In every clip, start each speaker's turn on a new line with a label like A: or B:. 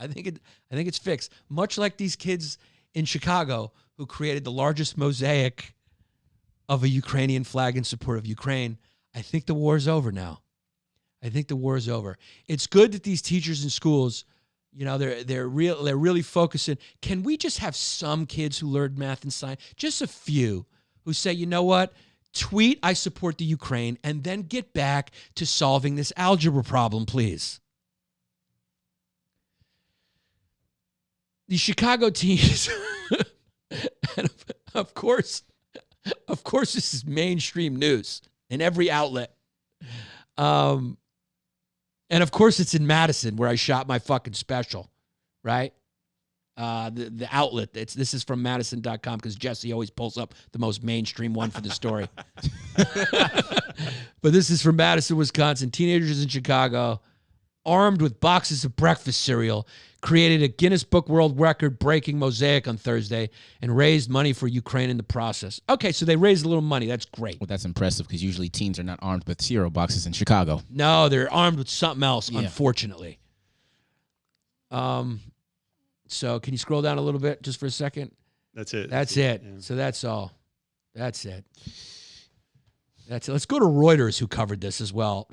A: I think it's fixed. Much like these kids in Chicago who created the largest mosaic of a Ukrainian flag in support of Ukraine. I think the war is over now. I think the war is over. It's good that these teachers in schools, you know, they're really focusing. Can we just have some kids who learned math and science, just a few, who say, you know what, tweet I support the Ukraine, and then get back to solving this algebra problem, please. The Chicago teams, and of course, this is mainstream news in every outlet. And of course, it's in Madison where I shot my fucking special, right? The outlet. This is from Madison.com because Jesse always pulls up the most mainstream one for the story. But this is from Madison, Wisconsin. Teenagers in Chicago, armed with boxes of breakfast cereal, created a Guinness Book World Record breaking mosaic on Thursday and raised money for Ukraine in the process. Okay, so they raised a little money. That's great.
B: Well, that's impressive because usually teens are not armed with cereal boxes in Chicago.
A: No, they're armed with something else, unfortunately. So can you scroll down a little bit just for a second?
C: That's it.
A: That's it. Yeah. So that's all. That's it. That's it. Let's go to Reuters, who covered this as well.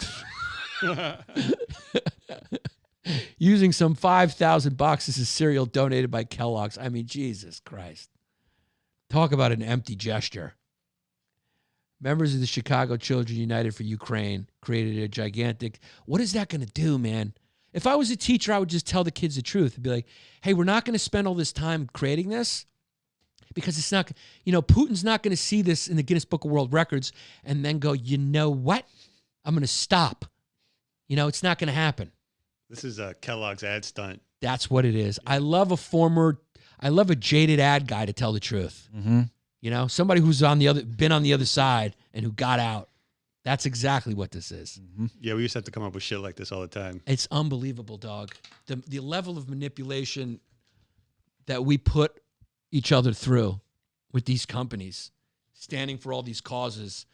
A: Using some 5,000 boxes of cereal donated by Kellogg's. I mean, Jesus Christ. Talk about an empty gesture. Members of the Chicago Children United for Ukraine created a gigantic... What is that going to do, man? If I was a teacher, I would just tell the kids the truth. I'd be like, hey, we're not going to spend all this time creating this because it's not... You know, Putin's not going to see this in the Guinness Book of World Records and then go, you know what? I'm going to stop. You know, it's not going to happen.
C: This is a Kellogg's ad stunt.
A: That's what it is. I love a jaded ad guy to tell the truth.
B: Mm-hmm.
A: You know, somebody who's been on the other side and who got out. That's exactly what this is.
C: Mm-hmm. Yeah, we used to have to come up with shit like this all the time.
A: It's unbelievable, dog. The level of manipulation that we put each other through with these companies, standing for all these causes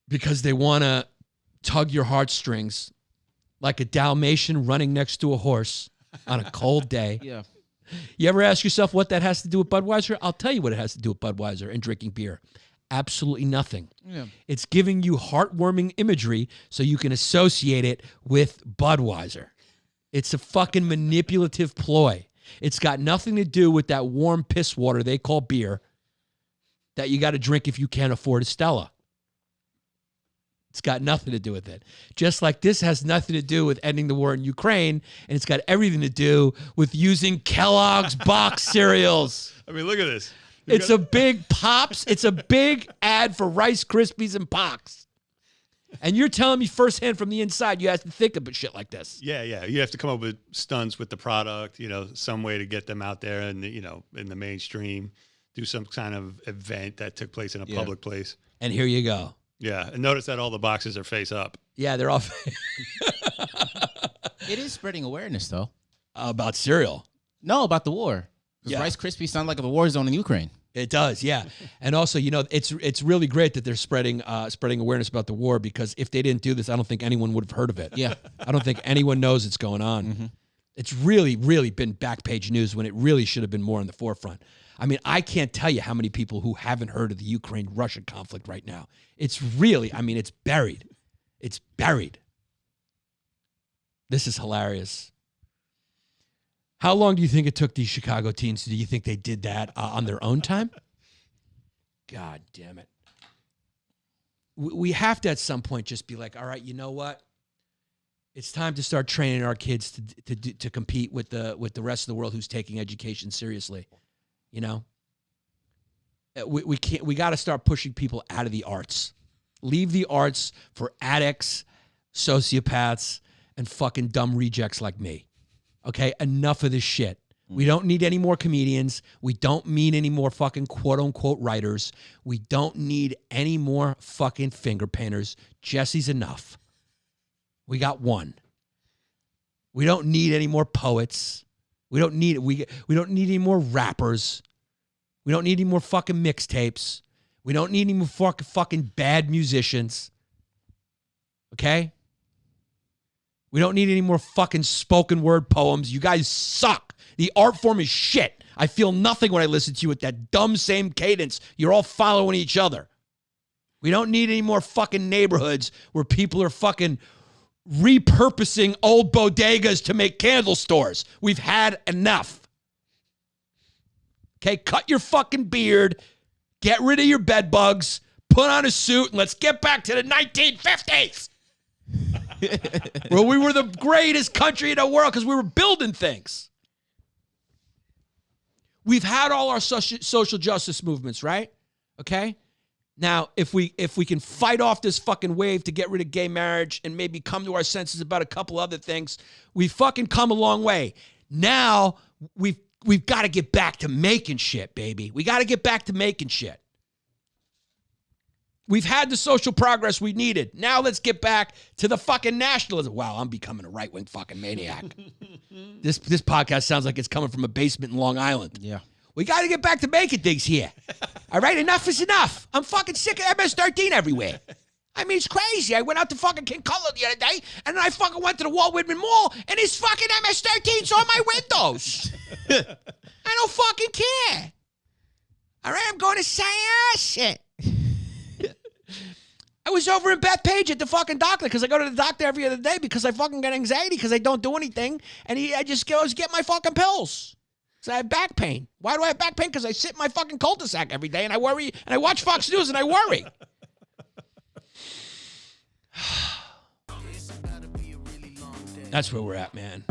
A: because they want to tug your heartstrings like a Dalmatian running next to a horse on a cold day.
B: Yeah.
A: You ever ask yourself what that has to do with Budweiser? I'll tell you what it has to do with Budweiser and drinking beer. Absolutely nothing.
B: Yeah.
A: It's giving you heartwarming imagery so you can associate it with Budweiser. It's a fucking manipulative ploy. It's got nothing to do with that warm piss water they call beer that you got to drink if you can't afford a Stella. It's got nothing to do with it. Just like this has nothing to do with ending the war in Ukraine, and it's got everything to do with using Kellogg's box cereals.
C: I mean, look at this.
A: It's a big Pops. It's a big ad for Rice Krispies and Pox. And you're telling me firsthand from the inside you have to think about shit like this.
C: Yeah. You have to come up with stunts with the product, you know, some way to get them out there and, you know, in the mainstream, do some kind of event that took place in a public place.
A: And here you go.
C: Yeah, and notice that all the boxes are face up.
A: Yeah, they're all
B: It is spreading awareness, though.
A: About cereal.
B: No, about the war. Because Rice Krispies sound like a war zone in Ukraine.
A: It does, yeah. And also, you know, it's really great that they're spreading awareness about the war because if they didn't do this, I don't think anyone would have heard of it.
B: Yeah.
A: I don't think anyone knows it's going on.
B: Mm-hmm.
A: It's really, really been back page news when it really should have been more in the forefront. I mean, I can't tell you how many people who haven't heard of the Ukraine-Russia conflict right now. It's really, I mean, it's buried. It's buried. This is hilarious. How long do you think it took these Chicago teens? Do you think they did that on their own time? God damn it. We have to at some point just be like, all right, you know what? It's time to start training our kids to compete with the rest of the world who's taking education seriously. You know, we can't. We got to start pushing people out of the arts. Leave the arts for addicts, sociopaths, and fucking dumb rejects like me. Okay, enough of this shit. We don't need any more comedians. We don't need any more fucking quote unquote writers. We don't need any more fucking finger painters. Jesse's enough. We got one. We don't need any more poets. We don't need any more rappers. We don't need any more fucking mixtapes. We don't need any more fucking bad musicians. Okay? We don't need any more fucking spoken word poems. You guys suck. The art form is shit. I feel nothing when I listen to you with that dumb same cadence. You're all following each other. We don't need any more fucking neighborhoods where people are fucking repurposing old bodegas to make candle stores. We've had enough. Okay, cut your fucking beard. Get rid of your bed bugs. Put on a suit and let's get back to the 1950s. Where we were the greatest country in the world because we were building things. We've had all our social justice movements, right? Okay? Now, if we can fight off this fucking wave to get rid of gay marriage and maybe come to our senses about a couple other things, we've fucking come a long way. Now, we've got to get back to making shit, baby. We got to get back to making shit. We've had the social progress we needed. Now let's get back to the fucking nationalism. Wow, I'm becoming a right-wing fucking maniac. This podcast sounds like it's coming from a basement in Long Island.
B: Yeah.
A: We got to get back to making things here. All right, enough is enough. I'm fucking sick of MS-13 everywhere. I mean, it's crazy. I went out to fucking King Cutler the other day, and then I fucking went to the Walt Whitman Mall, and his fucking MS-13's on my windows. I don't fucking care. All right, I'm going to shit. I was over in Bethpage at the fucking doctor because I go to the doctor every other day because I fucking get anxiety because I don't do anything. And I just goes get my fucking pills. So I have back pain. Why do I have back pain? Because I sit in my fucking cul-de-sac every day and I worry. And I watch Fox News and I worry. That's where we're at, man.